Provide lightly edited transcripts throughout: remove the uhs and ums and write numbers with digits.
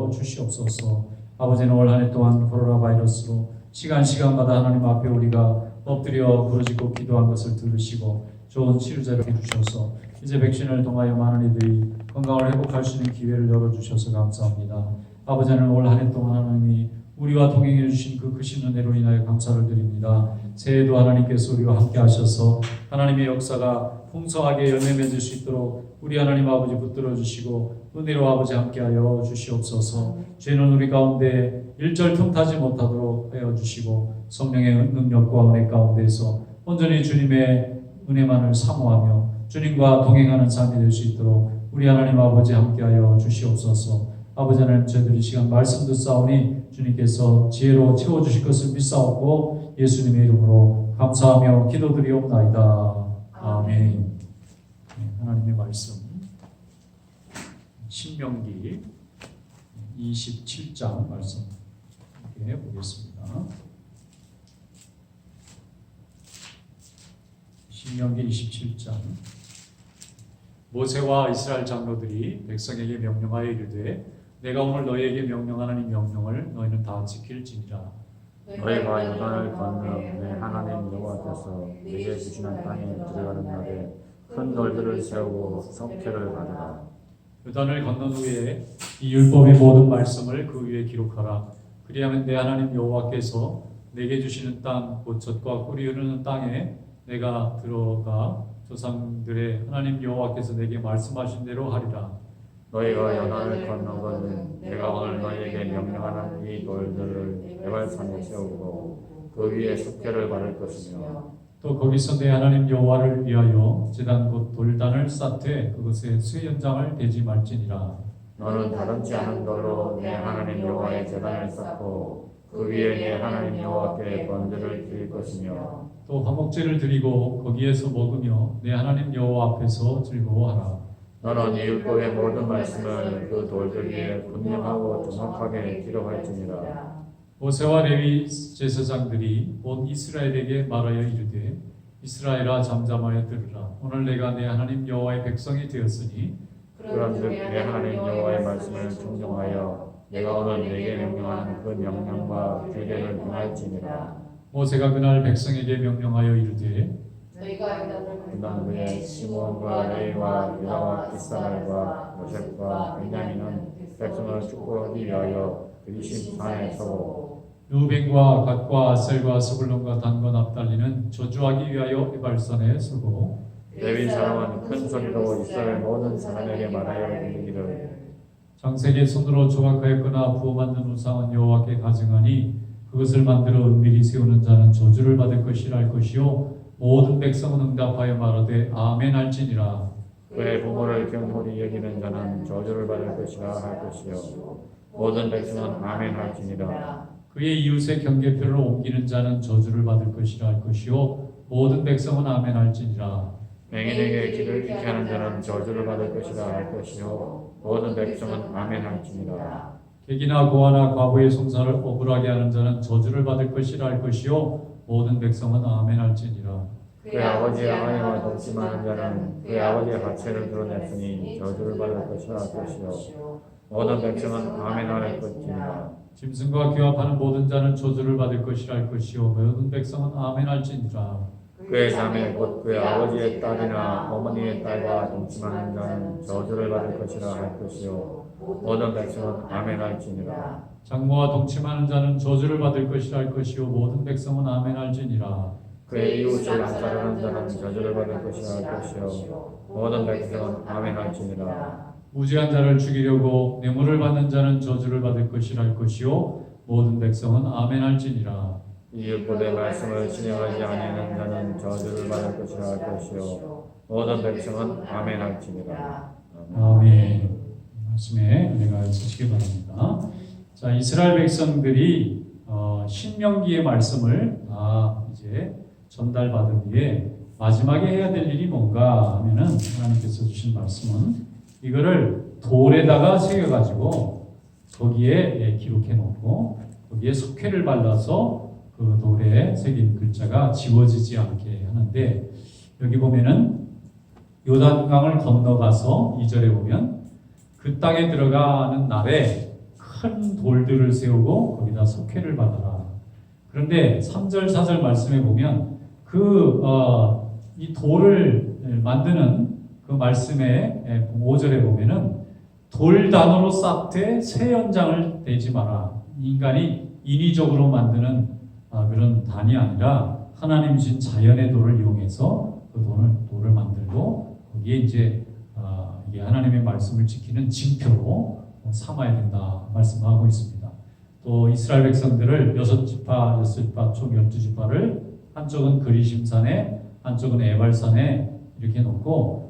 하여 주시옵소서. 아버지는 올 한 해 동안 코로나 바이러스로 시간마다 하나님 앞에 우리가 엎드려 부르짖고 기도한 것을 들으시고 좋은 치료제를 해주셔서 이제 백신을 통하여 많은 이들이 건강을 회복할 수 있는 기회를 열어주셔서 감사합니다. 아버지는 올 한 해 동안 하나님이 우리와 동행해 주신 그 크신 은혜로 인하여 감사를 드립니다. 새해에도 하나님께서 우리와 함께 하셔서 하나님의 역사가 풍성하게 열매 맺을 수 있도록 우리 하나님 아버지 붙들어 주시고 은혜로 아버지 함께하여 주시옵소서. 죄는 우리 가운데 일절 틈타지 못하도록 하여 주시고 성령의 능력과 은혜 가운데서 온전히 주님의 은혜만을 사모하며 주님과 동행하는 삶이 될 수 있도록 우리 하나님 아버지 함께하여 주시옵소서. 아버지 하나님, 저희들이 시간 말씀 듣사오니 주님께서 지혜로 채워주실 것을 믿사옵고 예수님의 이름으로 감사하며 기도드리옵나이다. 아멘. 하나님의 말씀 신명기 27장 말씀 함께 보겠습니다. 신명기 27장. 모세와 이스라엘 장로들이 백성에게 명령하여 이르되 내가 오늘 너희에게 명령하는 이 명령을 너희는 다 지킬지니라. 너희가 요단을 건너 내 하나님 여호와께서 내게 주시는 땅에 들어가는 날에 큰 돌들을 세우고 석회를 가져라. 요단을 건넌 후에 이 율법의 모든 말씀을 그 위에 기록하라. 그리하면 내 하나님 여호와께서 내게 주시는 땅 곧 젖과 꿀이 흐르는 땅에 내가 들어가 조상들의 하나님 여호와께서 내게 말씀하신 대로 하리라. 너희가 요단을 건너거든 내가 오늘 너희에게 명령하는 이 돌들을 에발산에 세우고 그 위에 석회를 바를 것이며 또 거기서 내 하나님 여호와를 위하여 제단 곧 돌단을 쌓되 그것에 쇠연장을 대지 말지니라. 너는 다듬지 않은 돌로 내 하나님 여호와의 제단을 쌓고 그 위에 내 하나님 여호와께 번제를 드릴 것이며 또 화목제를 드리고 거기에서 먹으며 내 하나님 여호와 앞에서 즐거워하라. 너는 이 율법의 모든 말씀을 그 돌들 위에 분명하고 정확하게 기록할지니라. 모세와 레위 제사장들이 온 이스라엘에게 말하여 이르되 이스라엘아 잠잠하여 들으라. 오늘 내가 내 하나님 여호와의 백성이 되었으니 그런즉 내 하나님 여호와의 말씀을 존중하여 내가 오늘 내게 명령하는 그 명령과 규례를 행할지니라. 모세가 그날 백성에게 명령하여 이르되 그다음 후에 시므온과 레위와 유다와 이스라엘과 요셉과 베냐민은 백성을 축복하기 위하여 그리심 산에 서고 루벤과 갓과 아셀과 스불론과 단과 납달리는 저주하기 위하여 에발산에 서고 레위 사람은 큰 소리로 이스라엘 모든 사람에게 말하여 이르기를 장색의 손으로 조각하였거나 부어 만든 우상은 여호와께 가증하니 그것을 만들어 은밀히 세우는 자는 저주를 받을 것이라 할 것이요 모든 백성은 응답하여 말하되 아멘 할지니라. 그의 부모를 경홀히 여기는 자는 저주를 받을 것이라 할 것이요 모든 백성은 아멘 할지니라. 그의 이웃의 경계표를 옮기는 자는 저주를 받을 것이라 할 것이요 모든 백성은 아멘 할지니라. 맹인에게 길을 잃게 하는 자는 저주를 받을 것이라 할 것이요 모든 백성은 아멘 할지니라. 객이나 고아나 과부의 송사를 억울하게 하는 자는 저주를 받을 것이라 할 것이요 모든 백성은 아멘 할지니라. 그의 아버지의 아내와 동침하는 자는 그의 아버지의 가체를 드러냈으니 저주를 받을 것이라 할 것이요 모든 백성은 아멘 할 것이니라. 짐승과 규합하는 모든 자는 저주를 받을 것이라 할 것이요 모든 백성은 아멘 할지니라. 그의 자매 곧 그의 아버지의 딸이나 어머니의 딸과 동침하는 자는 저주를 받을 것이라 할 것이요 모든 백성은 아멘 할지니라. 장모와 동침하는 자는 저주를 받을 것이라 할 것이요 모든 백성은 아멘 할지니라. 그의 이웃을 암살하는 자는 저주를 받을 것이라 할 것이요 모든 백성은 아멘 할지니라. 무죄한 자를 죽이려고 뇌물을 받는 자는 저주를 받을 것이라 할 것이요 모든 백성은 아멘 할지니라. 이 율법의 말씀을 진행하지 아니하는 자는 저주를 받을 것이라 할 것이요 모든 백성은 아멘 할지니라. 아멘. 말씀에 은혜가 있으시기 바랍니다. 자, 이스라엘 백성들이 신명기의 말씀을 다 이제 전달받은 뒤에 마지막에 해야 될 일이 뭔가 하면은 하나님께서 주신 말씀은 이거를 돌에다가 새겨가지고 거기에 기록해 놓고 거기에 석회를 발라서 그 돌에 새긴 글자가 지워지지 않게 하는데 여기 보면은 요단강을 건너가서 2절에 보면 그 땅에 들어가는 날에 큰 돌들을 세우고 거기다 석회를 받아라. 그런데 3절 4절 말씀에 보면 이 돌을 만드는 그 말씀에 5절에 보면은 돌 단으로 쌓되 새 연장을 대지 마라. 인간이 인위적으로 만드는 그런 단이 아니라 하나님 주신 자연의 돌을 이용해서 그 돌을 만들고 거기에 이제 이게 하나님의 말씀을 지키는 징표로 삼아야 된다 말씀하고 있습니다. 또 이스라엘 백성들을 6지파 총 12지파를 한쪽은 그리심산에 한쪽은 에발산에 이렇게 놓고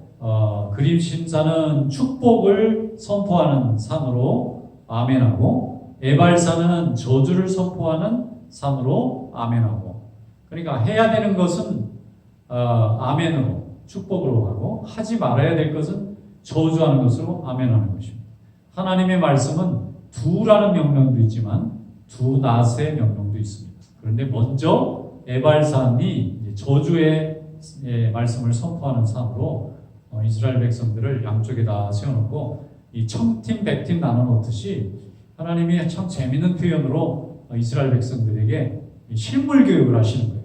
그리심산은 축복을 선포하는 산으로 아멘하고 에발산은 저주를 선포하는 산으로 아멘하고, 그러니까 해야 되는 것은 아멘으로 축복으로 하고 하지 말아야 될 것은 저주하는 것으로 아멘하는 것입니다. 하나님의 말씀은 두라는 명령도 있지만 두 낫의 명령도 있습니다. 그런데 먼저 에발산이 저주의 말씀을 선포하는 산으로 이스라엘 백성들을 양쪽에 다 세워놓고 이 청팀 백팀 나눠놓듯이 하나님이 참 재밌는 표현으로 이스라엘 백성들에게 실물 교육을 하시는 거예요.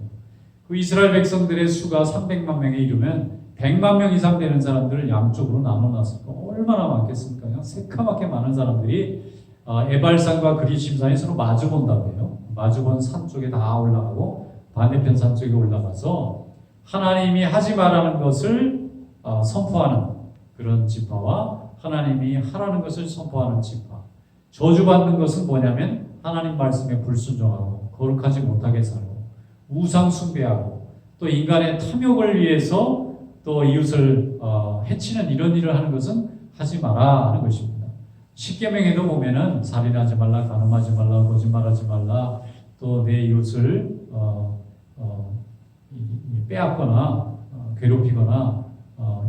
그 이스라엘 백성들의 수가 300만 명에 이르면 100만 명 이상 되는 사람들을 양쪽으로 나눠놨으니까 얼마나 많겠습니까? 그냥 새카맣게 많은 사람들이 에발산과 그리심산이 서로 마주본다고 해요. 마주본 산 쪽에 다 올라가고 반대편 산 쪽에 올라가서 하나님이 하지 말라는 것을 선포하는 그런 지파와 하나님이 하라는 것을 선포하는 지파. 저주받는 것은 뭐냐면 하나님 말씀에 불순종하고 거룩하지 못하게 살고 우상 숭배하고 또 인간의 탐욕을 위해서 또 이웃을 해치는 이런 일을 하는 것은 하지 마라 하는 것입니다. 십계명에도 보면은 살인하지 말라, 간음하지 말라, 거짓말하지 말라, 또 내 이웃을 빼앗거나 괴롭히거나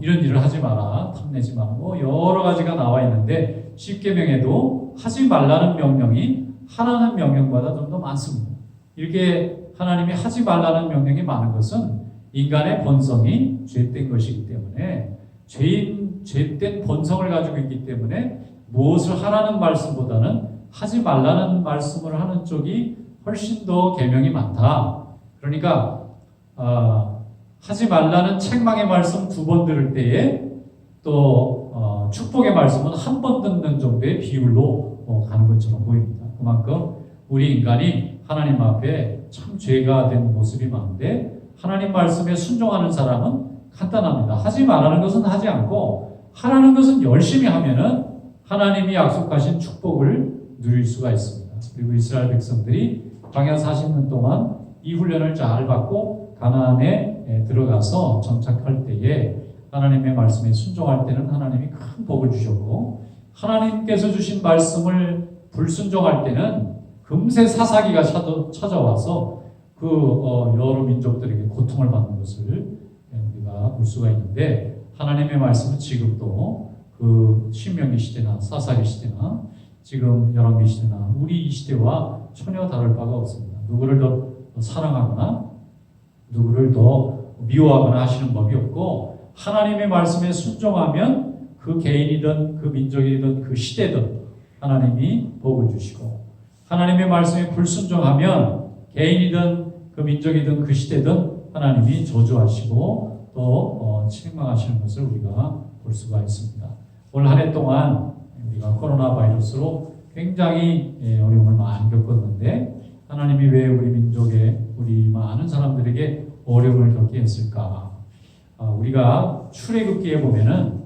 이런 일을 하지 마라, 탐내지 마라, 뭐 여러 가지가 나와 있는데 십계명에도 하지 말라는 명령이 하라는 명령보다 좀 더 많습니다. 이렇게 하나님이 하지 말라는 명령이 많은 것은 인간의 본성이 죄된 것이기 때문에 죄된 본성을 가지고 있기 때문에 무엇을 하라는 말씀보다는 하지 말라는 말씀을 하는 쪽이 훨씬 더 계명이 많다. 그러니까 하지 말라는 책망의 말씀 2번 들을 때에 또 축복의 말씀은 1번 듣는 정도의 비율로 가는 것처럼 보입니다. 그만큼 우리 인간이 하나님 앞에 참 죄가 된 모습이 많은데 하나님 말씀에 순종하는 사람은 간단합니다. 하지 말라는 것은 하지 않고 하라는 것은 열심히 하면은 하나님이 약속하신 축복을 누릴 수가 있습니다. 그리고 이스라엘 백성들이 광야 40년 동안 이 훈련을 잘 받고 가나안에 들어가서 정착할 때에 하나님의 말씀에 순종할 때는 하나님이 큰 복을 주셨고 하나님께서 주신 말씀을 불순종할 때는 금세 사사기가 찾아와서 그 여러 민족들에게 고통을 받는 것을 우리가 볼 수가 있는데 하나님의 말씀은 지금도 그 신명기 시대나 사사기 시대나 지금 열왕기 시대나 우리 이 시대와 전혀 다를 바가 없습니다. 누구를 더 사랑하거나 누구를 더 미워하거나 하시는 법이 없고 하나님의 말씀에 순종하면 그 개인이든 그 민족이든 그 시대든 하나님이 복을 주시고 하나님의 말씀에 불순종하면 개인이든 그 민족이든 그 시대든 하나님이 저주하시고 또 책망하시는 것을 우리가 볼 수가 있습니다. 올 한 해 동안 우리가 코로나 바이러스로 굉장히 어려움을 많이 겪었는데 하나님이 왜 우리 민족에 우리 많은 사람들에게 어려움을 겪게 했을까? 우리가 출애굽기에 보면은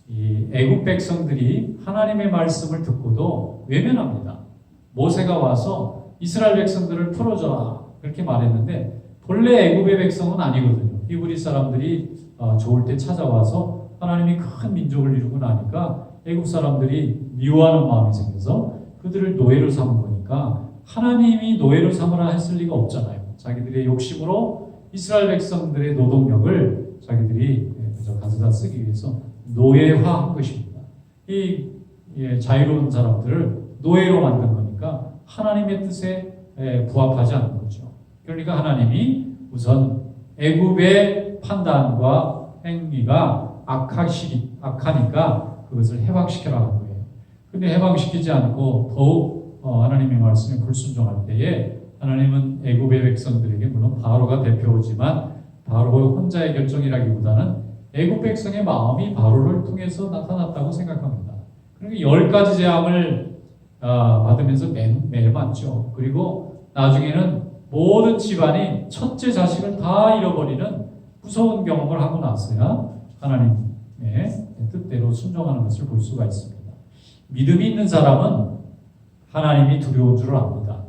이 애굽 백성들이 하나님의 말씀을 듣고도 외면합니다. 모세가 와서 이스라엘 백성들을 풀어줘라 그렇게 말했는데 본래 애굽의 백성은 아니거든요. 히브리 사람들이 좋을 때 찾아와서 하나님이 큰 민족을 이루고 나니까 애굽 사람들이 미워하는 마음이 생겨서 그들을 노예로 삼은 거니까 하나님이 노예로 삼으라 했을 리가 없잖아요. 자기들의 욕심으로 이스라엘 백성들의 노동력을 자기들이 그저 가져다 쓰기 위해서 노예화한 것입니다. 이 자유로운 사람들을 노예로 만든 거니까 하나님의 뜻에 부합하지 않는 거죠. 그러니까 하나님이 우선 애굽의 판단과 행위가 악하니까 그것을 해박시켜라 한 거예요. 근데 해방시키지 않고 더욱 하나님의 말씀에 불순종할 때에 하나님은 애굽의 백성들에게 물론 바로가 대표지만 바로 혼자의 결정이라기보다는 애굽 백성의 마음이 바로를 통해서 나타났다고 생각합니다. 그러니까 10가지 재앙을 받으면서 매일 맞죠. 그리고 나중에는 모든 집안이 첫째 자식을 다 잃어버리는 무서운 경험을 하고 나서야 하나님의 뜻대로 순종하는 것을 볼 수가 있습니다. 믿음이 있는 사람은 하나님이 두려운 줄 압니다.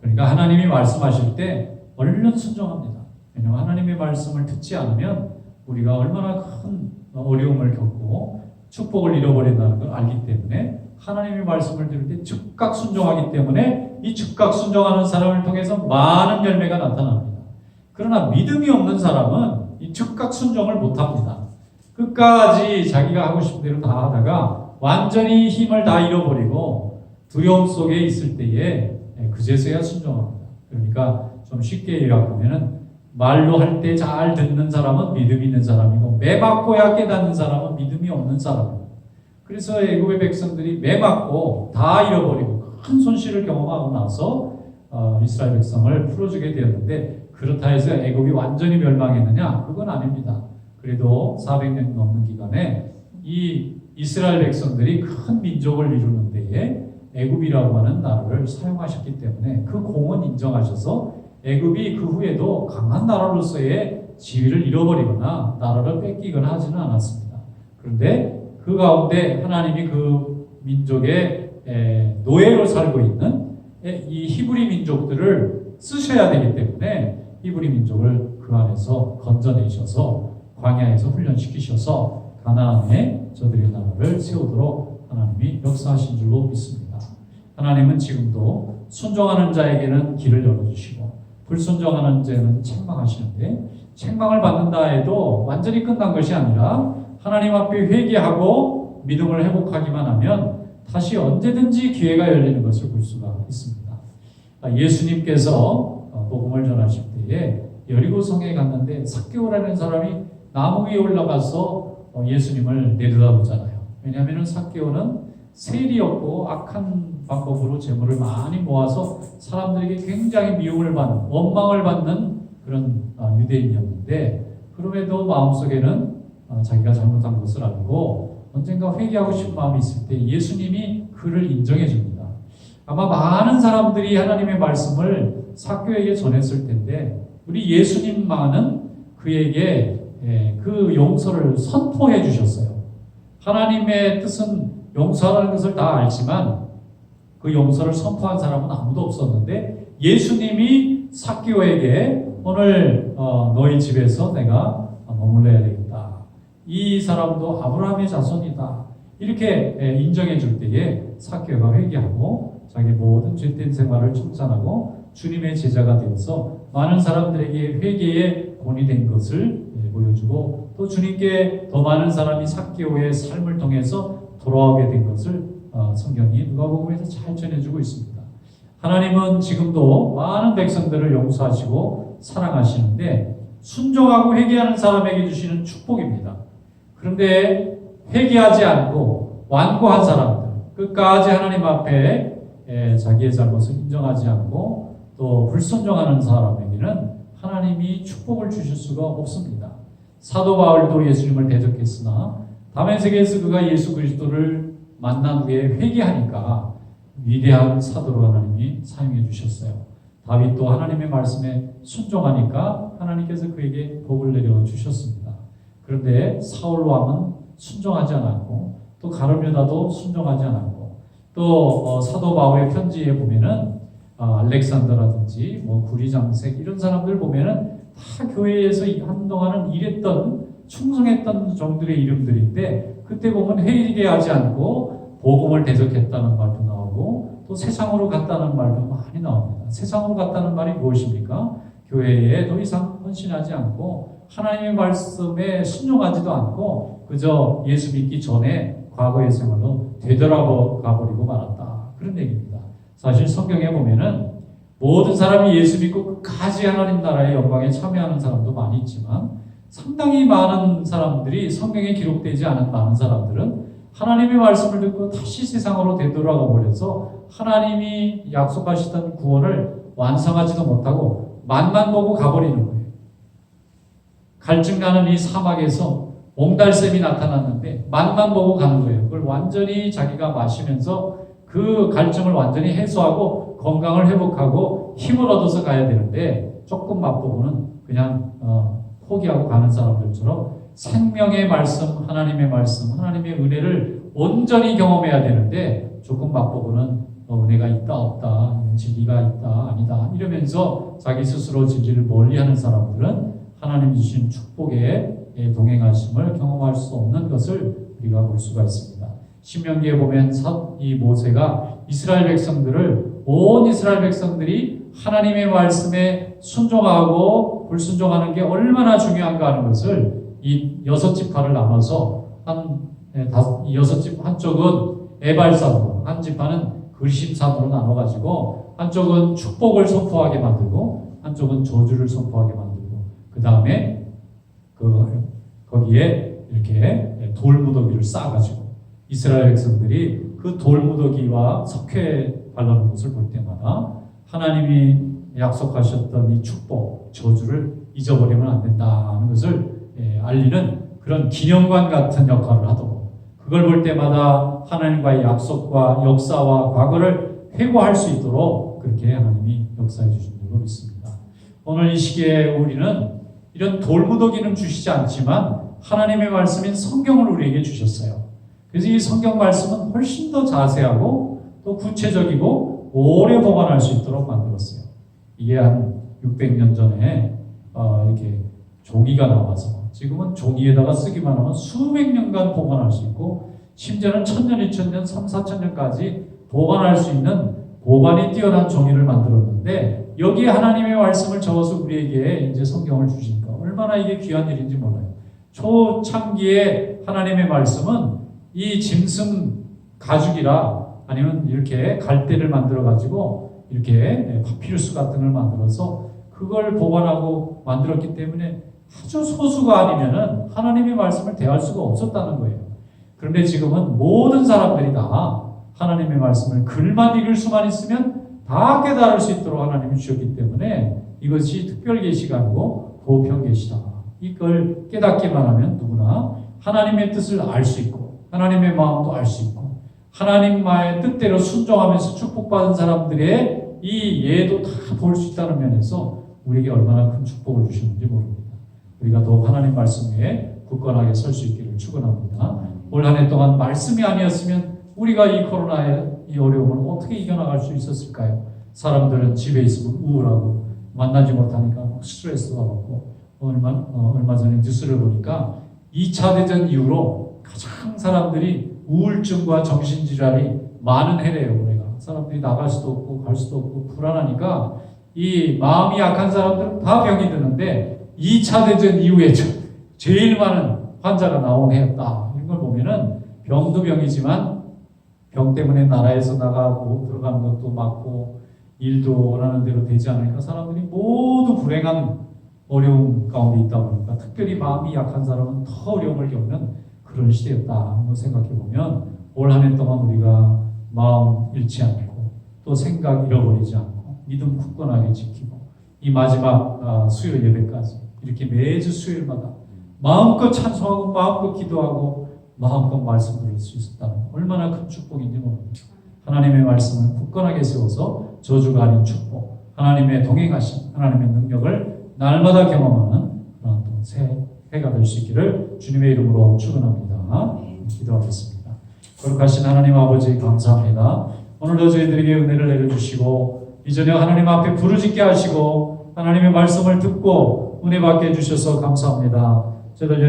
그러니까 하나님이 말씀하실 때 얼른 순종합니다. 왜냐하면 하나님의 말씀을 듣지 않으면 우리가 얼마나 큰 어려움을 겪고 축복을 잃어버린다는 걸 알기 때문에 하나님의 말씀을 들을 때 즉각 순종하기 때문에 이 즉각 순종하는 사람을 통해서 많은 열매가 나타납니다. 그러나 믿음이 없는 사람은 이 즉각 순종을 못합니다. 끝까지 자기가 하고 싶은 대로 다 하다가 완전히 힘을 다 잃어버리고 두려움 속에 있을 때에 그제서야 순종합니다. 그러니까 좀 쉽게 요약하면은 말로 할 때 잘 듣는 사람은 믿음이 있는 사람이고 매 맞고야 깨닫는 사람은 믿음이 없는 사람입니다. 그래서 애굽의 백성들이 매 맞고 다 잃어버리고 큰 손실을 경험하고 나서 이스라엘 백성을 풀어주게 되었는데 그렇다 해서 애굽이 완전히 멸망했느냐? 그건 아닙니다. 그래도 400년 넘는 기간에 이 이스라엘 백성들이 큰 민족을 이루는 데에 애굽이라고 하는 나라를 사용하셨기 때문에 그 공은 인정하셔서 애굽이 그 후에도 강한 나라로서의 지위를 잃어버리거나 나라를 뺏기거나 하지는 않았습니다. 그런데 그 가운데 하나님이 그 민족의 노예로 살고 있는 이 히브리 민족들을 쓰셔야 되기 때문에 히브리 민족을 그 안에서 건져내셔서 광야에서 훈련시키셔서 가나안에 저들의 나라를 세우도록 하나님이 역사하신 줄로 믿습니다. 하나님은 지금도 순종하는 자에게는 길을 열어주시고 불순종하는 자는 책망하시는데 책망을 받는다 해도 완전히 끝난 것이 아니라 하나님 앞에 회개하고 믿음을 회복하기만 하면 다시 언제든지 기회가 열리는 것을 볼 수가 있습니다. 예수님께서 복음을 전하실 때에 여리고성에 갔는데 삭개오라는 사람이 나무 위에 올라가서 예수님을 내려다보잖아요. 왜냐하면 삭개오는 세리였고 악한 방법으로 재물을 많이 모아서 사람들에게 굉장히 미움을 받는, 원망을 받는 그런 유대인이었는데 그럼에도 마음속에는 자기가 잘못한 것을 알고 언젠가 회개하고 싶은 마음이 있을 때 예수님이 그를 인정해 줍니다. 아마 많은 사람들이 하나님의 말씀을 삭개오에게 전했을 텐데 우리 예수님만은 그에게 그 용서를 선포해 주셨어요. 하나님의 뜻은 용서하라는 것을 다 알지만 그 용서를 선포한 사람은 아무도 없었는데 예수님이 삭개오에게 오늘 너희 집에서 내가 머물러야 되겠다. 이 사람도 아브라함의 자손이다. 이렇게 인정해 줄 때에 삭개오가 회개하고 자기 모든 죄된 생활을 청산하고 주님의 제자가 되어서 많은 사람들에게 회개의 본이 된 것을 보여주고 또 주님께 더 많은 사람이 삭개오의 삶을 통해서 돌아오게 된 것을 성경이 누가복음에서 잘 전해주고 있습니다. 하나님은 지금도 많은 백성들을 용서하시고 사랑하시는데 순종하고 회개하는 사람에게 주시는 축복입니다. 그런데 회개하지 않고 완고한 사람들, 끝까지 하나님 앞에 자기의 잘못을 인정하지 않고 또 불순종하는 사람에게는 하나님이 축복을 주실 수가 없습니다. 사도 바울도 예수님을 대적했으나 다메섹에서 그가 예수 그리스도를 만난 후에 회개하니까 위대한 사도로 하나님이 사용해 주셨어요. 다윗도 하나님의 말씀에 순종하니까 하나님께서 그에게 복을 내려 주셨습니다. 그런데 사울 왕은 순종하지 않았고 또 가룟유다도 순종하지 않았고 또 사도 바울의 편지에 보면은 알렉산더라든지 구리장색 이런 사람들 보면은 다 교회에서 한동안은 일했던 충성했던 종들의 이름들인데 그때 보면 회개하지 않고 복음을 대적했다는 말도 나오고 또 세상으로 갔다는 말도 많이 나옵니다. 세상으로 갔다는 말이 무엇입니까? 교회에 더 이상 헌신하지 않고 하나님의 말씀에 순종하지도 않고 그저 예수 믿기 전에 과거의 생활로 되돌아가 버리고 말았다. 그런 얘기입니다. 사실 성경에 보면은 모든 사람이 예수 믿고 끝까지 하나님 나라의 영광에 참여하는 사람도 많이 있지만 상당히 많은 사람들이 성경에 기록되지 않은 많은 사람들은 하나님의 말씀을 듣고 다시 세상으로 되돌아가 버려서 하나님이 약속하시던 구원을 완성하지도 못하고 맛만 보고 가버리는 거예요. 갈증나는 이 사막에서 옹달샘이 나타났는데 맛만 보고 가는 거예요. 그걸 완전히 자기가 마시면서 그 갈증을 완전히 해소하고 건강을 회복하고 힘을 얻어서 가야 되는데 조금 맛보고는 그냥 포기하고 가는 사람들처럼 생명의 말씀, 하나님의 말씀, 하나님의 은혜를 온전히 경험해야 되는데 조금 맛보고는 은혜가 있다 없다, 진리가 있다 아니다 이러면서 자기 스스로 진리를 멀리하는 사람들은 하나님 주신 축복에 동행하심을 경험할 수 없는 것을 우리가 볼 수가 있습니다. 신명기에 보면 이 모세가 이스라엘 백성들을 온 이스라엘 백성들이 하나님의 말씀에 순종하고 불순종하는 게 얼마나 중요한가 하는 것을 이 6지파를 나눠서 이 6집 한쪽은 에발산으로 한 지파는 근심산으로 나눠가지고 한쪽은 축복을 선포하게 만들고 한쪽은 저주를 선포하게 만들고 그 다음에 거기에 이렇게 돌무더기를 쌓아가지고 이스라엘 백성들이 그 돌무더기와 석회 바르는 것을 볼 때마다 하나님이 약속하셨던 이 축복, 저주를 잊어버리면 안 된다는 것을 알리는 그런 기념관 같은 역할을 하도록 그걸 볼 때마다 하나님과의 약속과 역사와 과거를 회고할 수 있도록 그렇게 하나님이 역사해 주신 줄로 믿습니다. 오늘 이 시기에 우리는 이런 돌무더기는 주시지 않지만 하나님의 말씀인 성경을 우리에게 주셨어요. 그래서 이 성경 말씀은 훨씬 더 자세하고 또 구체적이고 오래 보관할 수 있도록 만들었어요. 이게 한 600년 전에 이렇게 종이가 나와서 지금은 종이에다가 쓰기만 하면 수백 년간 보관할 수 있고 심지어는 1000년, 2000년, 3, 4000년까지 보관할 수 있는 보관이 뛰어난 종이를 만들었는데 여기에 하나님의 말씀을 적어서 우리에게 이제 성경을 주시니까 얼마나 이게 귀한 일인지 몰라요. 초창기에 하나님의 말씀은 이 짐승 가죽이라 아니면 이렇게 갈대를 만들어 가지고 이렇게 파피루스 같은 걸 만들어서 그걸 보관하고 만들었기 때문에 아주 소수가 아니면은 하나님의 말씀을 대할 수가 없었다는 거예요. 그런데 지금은 모든 사람들이 다 하나님의 말씀을 글만 읽을 수만 있으면 다 깨달을 수 있도록 하나님이 주셨기 때문에 이것이 특별 계시가 아니고 보편 계시다. 이걸 깨닫기만 하면 누구나 하나님의 뜻을 알 수 있고 하나님의 마음도 알 수 있고 하나님의 뜻대로 순종하면서 축복받은 사람들의 이 예도 다 볼 수 있다는 면에서 우리에게 얼마나 큰 축복을 주시는지 모릅니다. 우리가 더욱 하나님 말씀 위에 굳건하게 설 수 있기를 축원합니다. 올 한 해 동안 말씀이 아니었으면 우리가 이 코로나의 이 어려움을 어떻게 이겨나갈 수 있었을까요? 사람들은 집에 있으면 우울하고 만나지 못하니까 스트레스가 받고 얼마 전에 뉴스를 보니까 2차 대전 이후로 가장 사람들이 우울증과 정신질환이 많은 해래요. 우리가 사람들이 나갈 수도 없고 갈 수도 없고 불안하니까 이 마음이 약한 사람들은 다 병이 드는데 2차 대전 이후에 제일 많은 환자가 나온 해였다. 이런 걸 보면은 병도 병이지만 병 때문에 나라에서 나가고 들어가는 것도 많고 일도 원하는 대로 되지 않으니까 사람들이 모두 불행한 어려움 가운데 있다 보니까 특별히 마음이 약한 사람은 더 어려움을 겪는 그런 시대였다. 한번 생각해 보면 올 한 해 동안 우리가 마음 잃지 않고 또 생각 잃어버리지 않고 믿음 굳건하게 지키고 이 마지막 수요 예배까지 이렇게 매주 수요일마다 마음껏 찬송하고 마음껏 기도하고 마음껏 말씀 들을 수 있었다는 얼마나 큰 축복인지 모릅니다. 하나님의 말씀을 굳건하게 세워서 저주가 아닌 축복, 하나님의 동행하심, 하나님의 능력을 날마다 경험하는 그런 또 새 해가 될 수 있기를 주님의 이름으로 축원합니다. 기도하겠습니다. 거룩하신 하나님 아버지 감사합니다. 오늘도 저희들에게 은혜를 내려주시고 이 저녁 하나님 앞에 부르짖게 하시고 하나님의 말씀을 듣고 은혜 받게 해주셔서 감사합니다. 저희들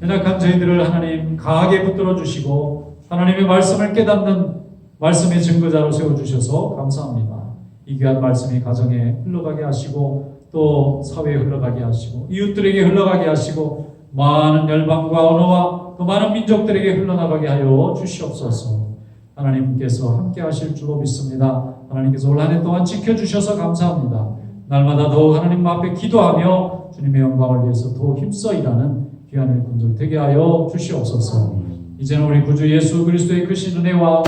연약한 저희들을 하나님 강하게 붙들어 주시고 하나님의 말씀을 깨닫는 말씀의 증거자로 세워주셔서 감사합니다. 이 귀한 말씀이 가정에 흘러가게 하시고 또 사회에 흘러가게 하시고 이웃들에게 흘러가게 하시고 많은 열방과 언어와 또 많은 민족들에게 흘러나가게 하여 주시옵소서. 하나님께서 함께 하실 줄로 믿습니다. 하나님께서 올 한 해 동안 지켜주셔서 감사합니다. 날마다 더욱 하나님 앞에 기도하며 주님의 영광을 위해서 더욱 힘써 일하는 귀한 일꾼들 되게 하여 주시옵소서. 이제는 우리 구주 예수 그리스도의 크신 은혜와